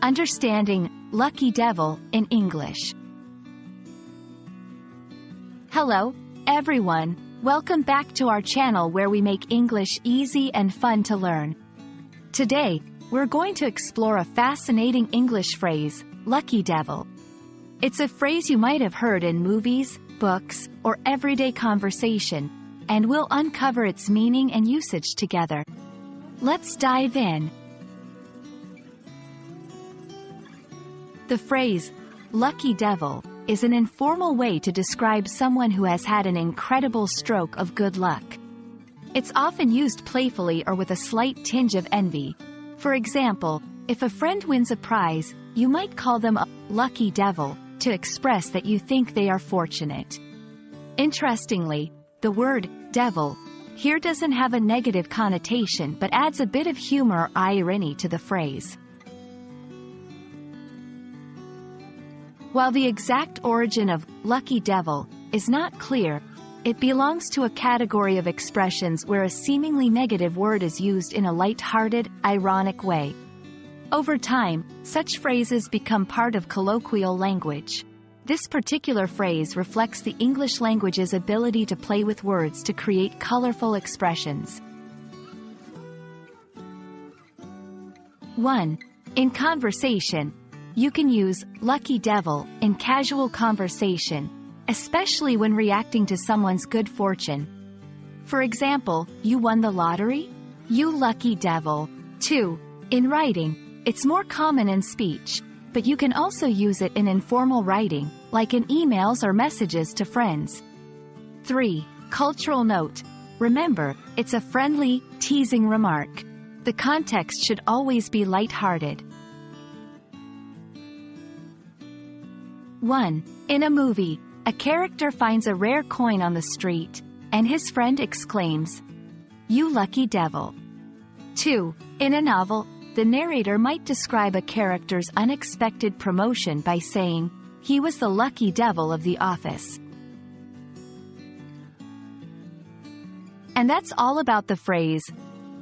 Understanding lucky devil in English. Hello, everyone. Welcome back to our channel where we make English easy and fun to learn. Today, we're going to explore a fascinating English phrase, lucky devil. It's a phrase you might have heard in movies, books, or everyday conversation, and we'll uncover its meaning and usage together. Let's dive in. The phrase, lucky devil, is an informal way to describe someone who has had an incredible stroke of good luck. It's often used playfully or with a slight tinge of envy. For example, if a friend wins a prize, you might call them a lucky devil to express that you think they are fortunate. Interestingly, the word devil here doesn't have a negative connotation but adds a bit of humor or irony to the phrase. While the exact origin of lucky devil is not clear, it belongs to a category of expressions where a seemingly negative word is used in a light-hearted, ironic way. Over time, such phrases become part of colloquial language. This particular phrase reflects the English language's ability to play with words to create colorful expressions. 1. In conversation, you can use lucky devil in casual conversation, especially when reacting to someone's good fortune. For example, you won the lottery? You lucky devil. 2. In writing, it's more common in speech, but you can also use it in informal writing, like in emails or messages to friends. 3. Cultural note. Remember, it's a friendly, teasing remark. The context should always be light-hearted. 1. In a movie, a character finds a rare coin on the street, and his friend exclaims, "You lucky devil." 2. In a novel, the narrator might describe a character's unexpected promotion by saying, "He was the lucky devil of the office." And that's all about the phrase,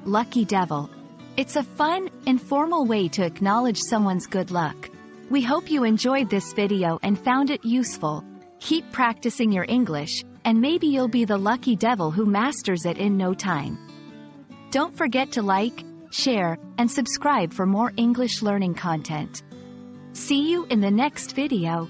lucky devil. It's a fun, informal way to acknowledge someone's good luck. We hope you enjoyed this video and found it useful. Keep practicing your English, and maybe you'll be the lucky devil who masters it in no time. Don't forget to like, share, and subscribe for more English learning content. See you in the next video.